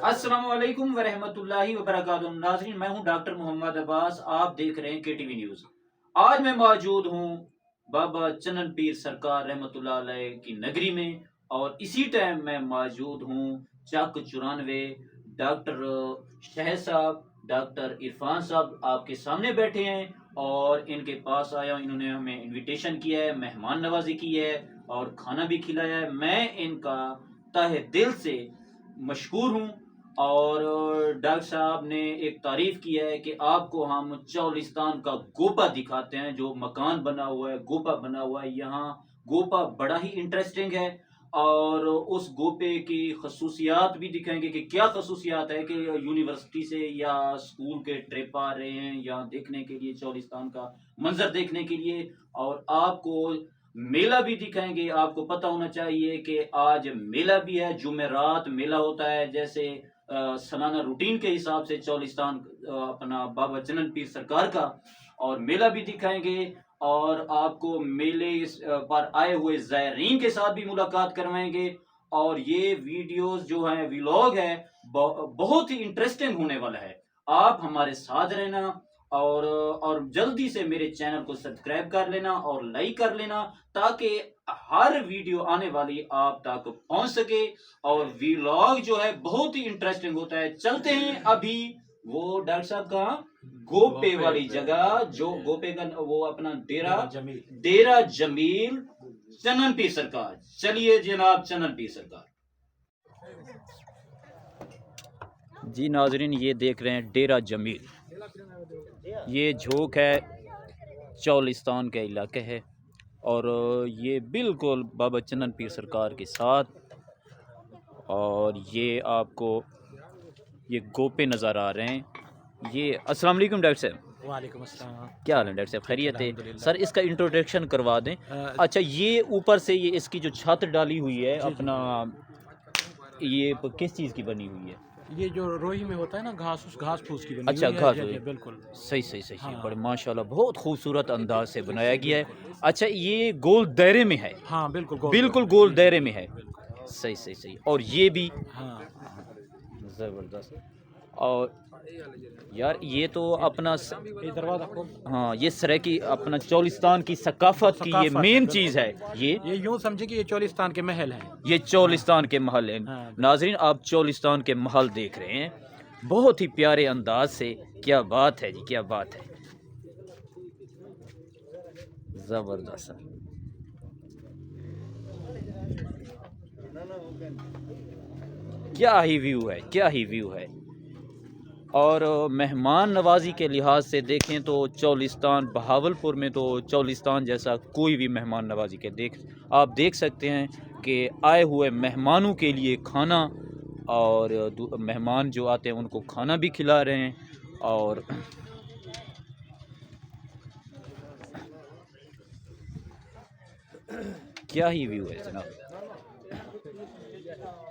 अस्सलामु अलैकुम वरहमतुल्लाहि वबरकातुहू। नाज़रीन, मैं हूं डॉक्टर मोहम्मद अब्बास। आप देख रहे हैं केटीवी न्यूज़। आज मैं मौजूद हूं बाबा चनन पीर सरकार रहमतुल्लाह अलैह की नगरी में, और इसी टाइम मैं मौजूद हूं चक 94। डॉक्टर शहर साहब, डॉक्टर इरफान साहब आपके सामने बैठे हैं और इनके पास आया हूं। इन्होंने हमें इनविटेशन किया है, मेहमान नवाजी की है और खाना भी खिलाया है। मैं इनका तहे दिल से मशकूर हूं। और डॉक्टर साहब ने एक तारीफ की है कि आपको हम चौलिस्तान का गोपा दिखाते हैं, जो मकान बना हुआ है, गोपा बना हुआ है। यहाँ गोपा बड़ा ही इंटरेस्टिंग है और उस गोपे की खसूसियात भी दिखाएंगे कि क्या खसूसियात है कि यूनिवर्सिटी से या स्कूल के ट्रिप आ रहे हैं यहाँ देखने के लिए, चौलिस्तान का मंजर देखने के लिए। और आपको मेला भी दिखाएंगे। आपको पता होना चाहिए कि आज मेला भी है, जुमेरात मेला होता है। जैसे सालाना रूटीन के हिसाब से चौलिस्तान अपना बाबा चनन पीर सरकार का और मेला भी दिखाएंगे। और आपको मेले पर आए हुए ज़ायरीन के साथ भी मुलाकात करवाएंगे। और ये वीडियोस जो हैं, व्लॉग है, बहुत ही इंटरेस्टिंग होने वाला है। आप हमारे साथ रहना और जल्दी से मेरे चैनल को सब्सक्राइब कर लेना और लाइक कर लेना, ताकि हर वीडियो आने वाली आप तक पहुंच सके। और व्लॉग जो है बहुत ही इंटरेस्टिंग होता है। चलते हैं अभी वो डॉक्टर साहब का गोपे वाली जगह, जो गोपे का वो अपना डेरा जमील चनन पीर सरकार। चलिए जनाब, चनन पीर सरकार। जी नाजरीन, ये देख रहे हैं डेरा जमील। ये झोंक है, चौलिस्तान का इलाका है और ये बिल्कुल बाबा चनन पीर सरकार के साथ। और ये आपको ये गोपे नज़र आ रहे हैं। ये अस्सलाम वालेकुम डॉक्टर साहब। वालेकुम अस्सलाम। क्या हाल है डॉक्टर साहब, खैरियत है? अल्हम्दुलिल्लाह। सर इसका इंट्रोडक्शन करवा दें। अच्छा, ये ऊपर से ये इसकी जो छत डाली हुई है अपना, ये किस चीज़ की बनी हुई है? ये जो रोही में होता है ना, घास फूस की बनी अच्छा, हुई है। घास जी, हुई। जी, बिल्कुल सही सही सही सही, हाँ। बड़े माशाल्लाह बहुत खूबसूरत अंदाज से बनाया गया है। अच्छा, ये गोल दायरे में है? हाँ, बिल्कुल बिल्कुल गोल दायरे में है। बिल्कुल। सही सही सही। और ये भी हाँ, ज़बरदस्त। और यार ये तो अपना ये दरवाज़ा खोल। हाँ, ये सरे की अपना चौलिस्तान की सकाफत की ये सकाफत है, मेन बिल्कुल। चीज़ है। ये यूँ समझे कि ये चौलिस्तान के महल हैं। ये चौलिस्तान के महल हैं। हाँ, नाजरीन, आप चौलिस्तान के महल देख रहे हैं, बहुत ही प्यारे अंदाज से। क्या बात है जी, क्या बात है, ज़बरदस्त। क्या ही व्यू है, क्या ही व्यू है। और मेहमान नवाजी के लिहाज से देखें तो चौलिस्तान, बहावलपुर में तो चौलिस्तान जैसा कोई भी मेहमान नवाजी के आप देख सकते हैं कि आए हुए मेहमानों के लिए खाना, और मेहमान जो आते हैं उनको खाना भी खिला रहे हैं। और क्या ही व्यू है जनाब।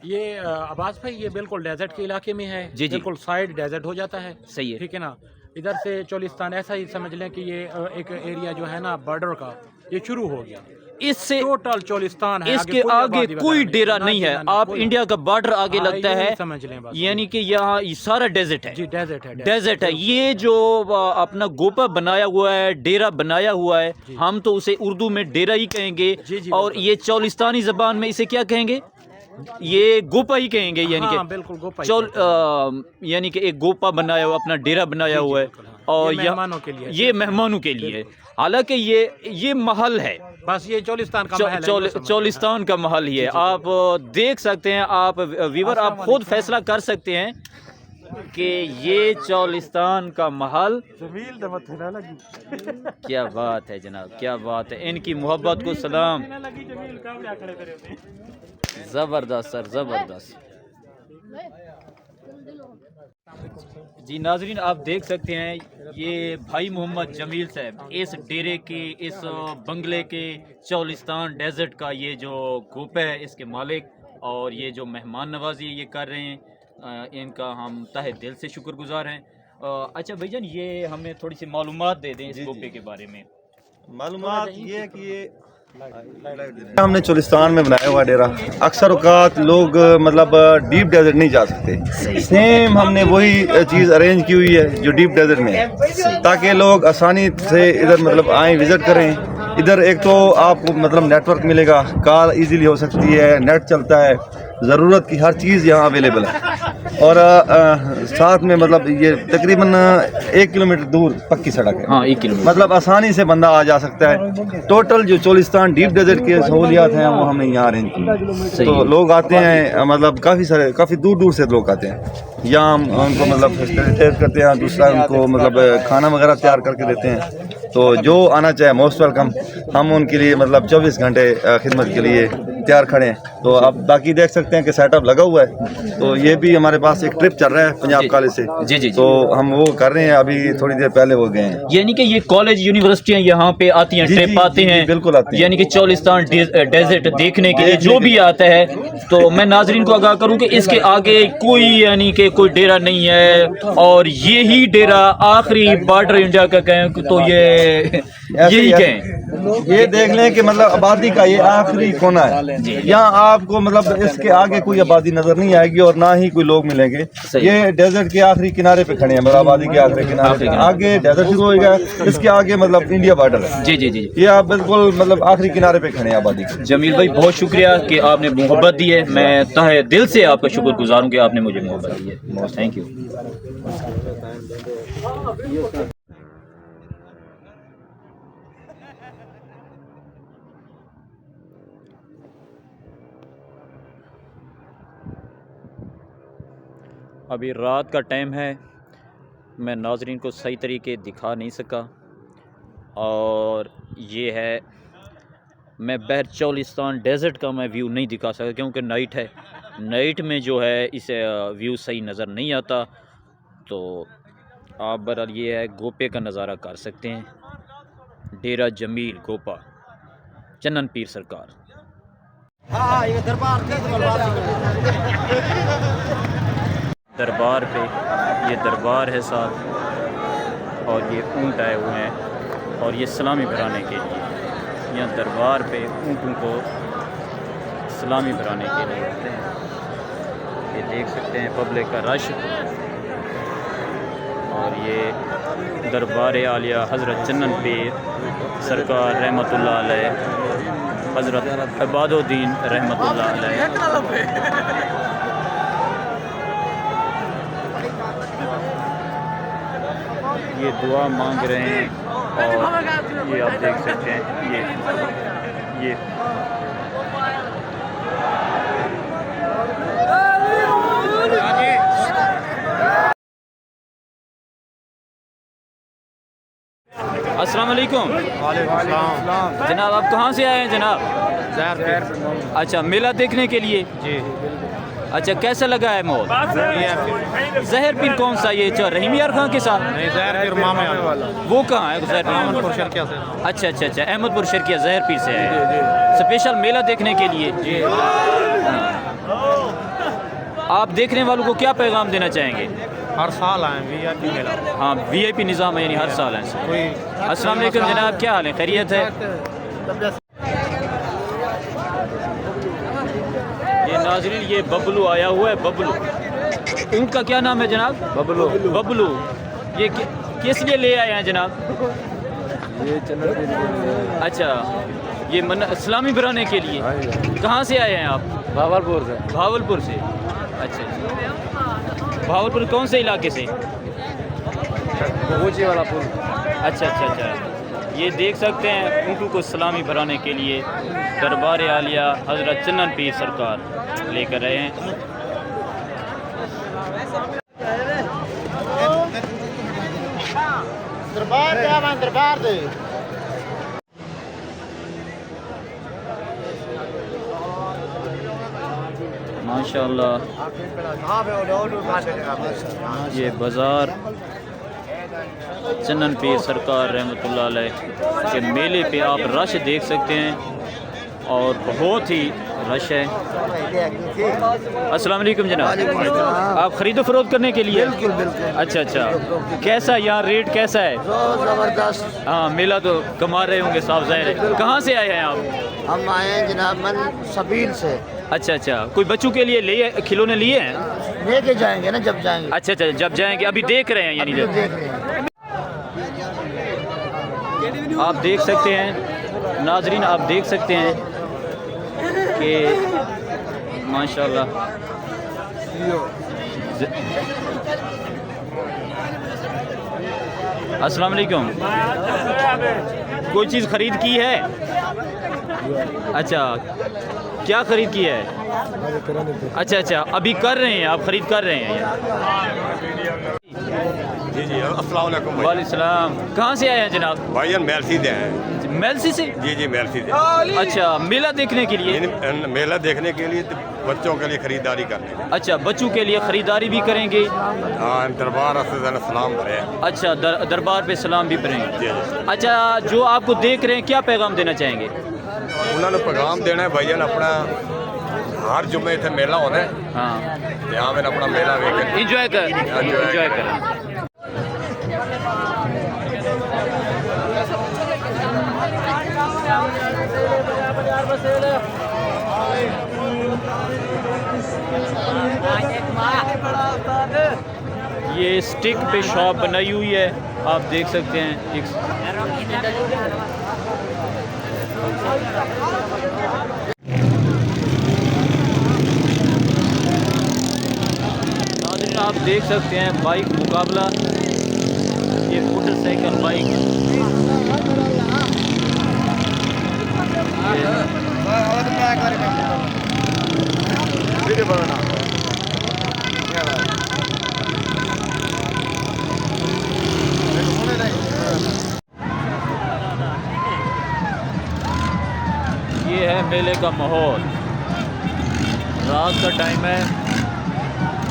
ये अब्बास भाई, ये बिल्कुल डेजर्ट के इलाके में है। जी जी, बिल्कुल साइड डेजर्ट हो जाता है। सही है। ठीक है ना। इधर से चौलिस्तान ऐसा ही समझ लें कि ये एक एरिया जो है ना बॉर्डर का, ये शुरू हो गया। इससे टोटल चौलिस्तान है, इसके कोई आगे आबादी कोई वगैरह डेरा ना नहीं जी, है। ना, आप कोई इंडिया का बॉर्डर आगे हाँ, लगता यूं ही है, समझ लें बस। यानी कि यहाँ ये सारा डेजर्ट है। जी, डेजर्ट है, डेजर्ट है। ये जो अपना गोपा बनाया हुआ है, डेरा बनाया हुआ है, जी। हम तो उसे उर्दू में डेरा ही कहेंगे। जी, जी, और बिल्कुल। ये चौलिस्तानी जबान में इसे क्या कहेंगे? ये गोपा ही कहेंगे। यानी हाँ, कि बिल्कुल गोपा ही कहते हैं। यानी कि एक गोपा बनाया हुआ, अपना डेरा बनाया जी, जी, हुआ है। बिल्कुल, हाँ। और ये मेहमानों के लिए है, ये सिर्फ मेहमानों के लिए है। बिल्कुल। हालांकि ये महल है, बस ये चौलिस्तान का महल है, यूं समझ लें, चौलिस्तान का महल ही जी, है। जी, आप देख सकते हैं, आप व्यूवर, आप अस्सलाम खुद वालेकुम। फैसला कर सकते हैं कि ये चौलिस्तान का महल। क्या बात है जनाब, क्या बात है। इनकी मोहब्बत को सलाम। ज़बरदस्त सर, ज़बरदस्त। जी नाजरीन, आप देख सकते हैं, ये भाई मोहम्मद जमील साहब इस डेरे के, इस बंगले के, चौलिस्तान डेजर्ट का ये जो गोपा है, इसके मालिक। और ये जो मेहमान नवाजी ये कर रहे हैं, इनका हम तहे दिल से शुक्रगुजार हैं। अच्छा भाईजान, ये हमें थोड़ी सी मालूमात दे दें इस गोपे के बारे में। मालूमात ये है कि ये हमने चोलिस्तान में बनाया हुआ डेरा। अक्सर औकात लोग मतलब डीप डेजर्ट नहीं जा सकते, सेम हमने वही चीज़ अरेंज की हुई है जो डीप डेजर्ट में है, ताकि लोग आसानी से इधर मतलब आएँ, विज़िट करें। इधर एक तो आपको मतलब नेटवर्क मिलेगा, कॉल इजीली हो सकती है, नेट चलता है, ज़रूरत की हर चीज़ यहाँ अवेलेबल है। और साथ में मतलब ये तकरीबन 1 किलोमीटर दूर पक्की सड़क है। हाँ, 1 किलोमीटर मतलब आसानी से बंदा आ जा सकता है। टोटल जो चोलिस्तान डीप डेजर्ट की सहूलियात हैं वो हमने यहाँ अरेंज की। तो लोग आते हैं, मतलब काफ़ी दूर दूर से लोग आते हैं यहाँ। हम उनको मतलब फैसिलिटेट करते हैं, दूसरा उनको मतलब खाना वगैरह तैयार करके देते हैं। तो जो आना चाहे मोस्ट वेलकम। हम उनके लिए मतलब 24 घंटे खिदमत के लिए तैयार खड़े हैं। तो आप बाकी देख सकते हैं कि सेटअप लगा हुआ है। तो ये भी हमारे पास एक ट्रिप चल रहा है पंजाब कॉलेज से। जी। तो हम वो कर रहे हैं, अभी थोड़ी देर पहले वो गए हैं। यानी कि ये कॉलेज यूनिवर्सिटियां यहाँ पे आती हैं, ट्रिप आते हैं, बिल्कुल आते हैं। यानी कि चोलिस्तान डेजर्ट देखने के लिए जो भी आता है। तो मैं नाजरीन को आगाह करूं कि इसके आगे कोई यानी कि कोई डेरा नहीं है, और ये ही डेरा आखिरी बॉर्डर इंडिया का कहें तो ये यही कहें। ये देख लें कि मतलब आबादी का ये आखिरी कोना है। यहाँ आपको मतलब इसके आगे कोई आबादी नजर नहीं आएगी और ना ही कोई लोग मिलेंगे। ये डेजर्ट के आखिरी किनारे पे खड़े हैं, मतलब आबादी के आखिरी किनारे पे। आगे डेजर्ट शुरू होगा, इसके आगे मतलब इंडिया बॉर्डर है। जी। ये आप बिल्कुल मतलब आखिरी किनारे पे खड़े हैं आबादी के। जमील भाई, बहुत शुक्रिया कि आपने मोहब्बत दी है। मैं तहे दिल से आपका शुक्रगुजार हूँ कि आपने मुझे मोहब्बत दी है। Thank you. अभी रात का टाइम है, मैं नाजरीन को सही तरीके दिखा नहीं सका, और ये है मैं बहर चोलिस्तान डेजर्ट का मैं व्यू नहीं दिखा सका क्योंकि नाइट है। नाइट में जो है इसे व्यू सही नज़र नहीं आता। तो आप बहरहाल ये है गोपे का नज़ारा कर सकते हैं, डेरा जमील गोपा चन्नन पीर सरकार। दरबार पे ये दरबार है साथ, और ये ऊँट आए हुए हैं और ये सलामी भराने के लिए यहाँ दरबार पे ऊँटों को सलामी भराने के लिए होते हैं। ये देख सकते हैं पब्लिक का रश। और ये दरबार आलिया हज़रत चन्नन पीर सरकार रहमतुल्लाह अलैह, हज़रत इबादुद्दीन रहमतुल्लाह अलैह। ये दुआ मांग रहे हैं, और ये आप देख सकते हैं ये अस्सलाम वालेकुम। जनाब, आप कहाँ से आए हैं जनाब? अच्छा, मेला देखने के लिए जी। अच्छा, कैसा लगा है माहौल? जहर पीर कौन सा? ये जो रहीम यार खान के साथ? नहीं, जहर पीर मामे वाला। वो कहाँ है? जहर अहमदपुर शर्किया से। अच्छा, अहमदपुर शर्किया जहर पीर से है स्पेशल मेला देखने के लिए जी। आप देखने वालों को क्या पैगाम देना चाहेंगे? हर साल आए VIP मेला। हाँ, VIP निज़ाम है, यानी हर साल आए। कोई अस्सलाम वालेकुम जनाब, क्या हाल है? खैरियत है? ये नाज़रीन, ये बबलू आया हुआ है। बबलू, उनका क्या नाम है जनाब? बबलू। ये किस लिए ले आए हैं जनाब? ये अच्छा, ये इस्लामी भराने के लिए। कहाँ से आए हैं आप? भावलपुर से। अच्छा, भावलपुर कौन से इलाके से? ऊँची वाला पुल। अच्छा। ये देख सकते हैं ऊँटों को सलामी भराने के लिए दरबार आलिया हज़रत चन्नन पीर सरकार लेकर रहे हैं। दरबार दे। माशाअल्लाह, ये बाज़ार चन्नन पीर सरकार रहमतुल्लाह अलैह के मेले पे आप रश देख सकते हैं, और बहुत ही रश है। अस्सलाम वालेकुम जनाब, आप खरीदो फरोख्त करने के लिए? बिल्कुल बिल्कुल। अच्छा अच्छा, कैसा यहाँ रेट कैसा है? ज़बरदस्त। हाँ, मेला तो कमा रहे होंगे साफ ज़ाहिर है। कहाँ से आए हैं आप? हम आए हैं जनाब मन सबील से। अच्छा अच्छा, कोई बच्चों के लिए लिए खिलौने लिए हैं? लेके जाएंगे ना जब जाएंगे। अच्छा अच्छा, जब जाएंगे, अभी देख रहे हैं यानी तो देख रहे हैं। आप देख सकते हैं नाजरीन, आप देख सकते हैं कि माशाल्लाह अस्सलाम वालेकुम, कोई चीज़ खरीद की है? अच्छा, क्या खरीद की है? अच्छा अच्छा, अभी कर रहे हैं, आप खरीद कर रहे हैं? जी जी अस्सलाम वालेकुम भाई। वालेकुम सलाम। कहाँ से आए हैं जनाब? भाईजान मेलसी से हैं। मेलसी से? जी जी मेलसी से। अच्छा, मेला देखने के लिए? मेला देखने के लिए तो बच्चों के लिए खरीदारी करने। अच्छा, बच्चों के लिए खरीदारी भी करेंगे? हाँ, दरबार सलाम भरे। अच्छा, दरबार पे सलाम भी पढ़ेंगे। जी जी, अच्छा, जो आपको देख रहे हैं क्या पैगाम देना चाहेंगे? उन्होंने पैगाम देना है भाईजान, अपना हर जुम्मे इतने मेला होना है, हाँ, यहाँ में अपना मेला वेख इंजॉय कर। ये स्टिक पे शॉप बनाई हुई है, आप देख सकते हैं। नाज़रीन, आप देख सकते हैं बाइक मुकाबला, ये मोटरसाइकिल बाइक। ये है मेले का माहौल, रात का टाइम है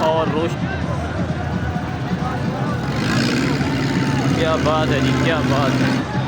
और रोशनी, क्या बात है जी, क्या बात है।